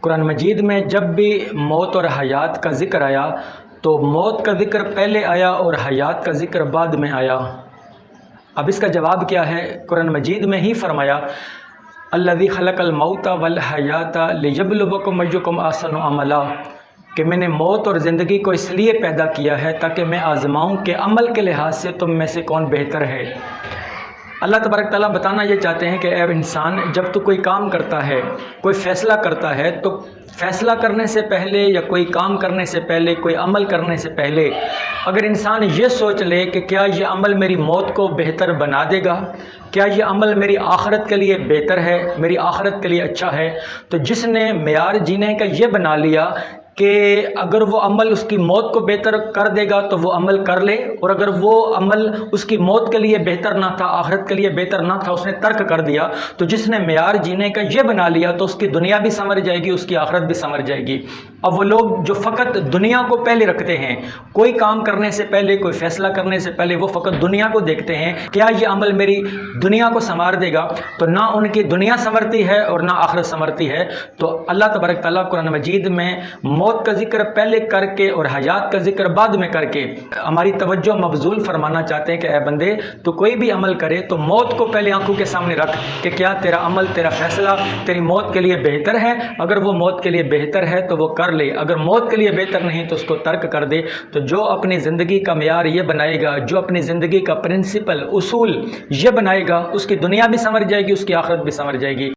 قرآن مجید میں جب بھی موت اور حیات کا ذکر آیا تو موت کا ذکر پہلے آیا اور حیات کا ذکر بعد میں آیا۔ اب اس کا جواب کیا ہے؟ قرآن مجید میں ہی فرمایا الذی خلق الموت والحیات لیبلوکم ایکم احسن عملا، کہ میں نے موت اور زندگی کو اس لیے پیدا کیا ہے تاکہ میں آزماؤں کہ عمل کے لحاظ سے تم میں سے کون بہتر ہے۔ اللہ تبارک تعالیٰ بتانا یہ چاہتے ہیں کہ اے انسان، جب تو کوئی کام کرتا ہے، کوئی فیصلہ کرتا ہے، تو فیصلہ کرنے سے پہلے یا کوئی کام کرنے سے پہلے، کوئی عمل کرنے سے پہلے اگر انسان یہ سوچ لے کہ کیا یہ عمل میری موت کو بہتر بنا دے گا، کیا یہ عمل میری آخرت کے لیے بہتر ہے، میری آخرت کے لیے اچھا ہے، تو جس نے معیار جینے کا یہ بنا لیا کہ اگر وہ عمل اس کی موت کو بہتر کر دے گا تو وہ عمل کر لے، اور اگر وہ عمل اس کی موت کے لیے بہتر نہ تھا، آخرت کے لیے بہتر نہ تھا، اس نے ترک کر دیا، تو جس نے معیار جینے کا یہ بنا لیا تو اس کی دنیا بھی سنور جائے گی، اس کی آخرت بھی سنور جائے گی۔ اب وہ لوگ جو فقط دنیا کو پہلے رکھتے ہیں، کوئی کام کرنے سے پہلے، کوئی فیصلہ کرنے سے پہلے وہ فقط دنیا کو دیکھتے ہیں، کیا یہ عمل میری دنیا کو سنوار دے گا، تو نہ ان کی دنیا سنورتی ہے اور نہ آخرت سنورتی ہے۔ تو اللہ تبارک تعالیٰ قرآن مجید میں موت کا ذکر پہلے کر کے اور حیات کا ذکر بعد میں کر کے ہماری توجہ مبذول فرمانا چاہتے ہیں کہ اے بندے، تو کوئی بھی عمل کرے تو موت کو پہلے آنکھوں کے سامنے رکھ کہ کیا تیرا عمل، تیرا فیصلہ تیری موت کے لیے بہتر ہے۔ اگر وہ موت کے لیے بہتر ہے تو وہ کر لے، اگر موت کے لیے بہتر نہیں تو اس کو ترک کر دے۔ تو جو اپنی زندگی کا معیار یہ بنائے گا، جو اپنی زندگی کا پرنسپل، اصول یہ بنائے گا، اس کی دنیا بھی سنور جائے گی، اس کی آخرت بھی سنور جائے گی۔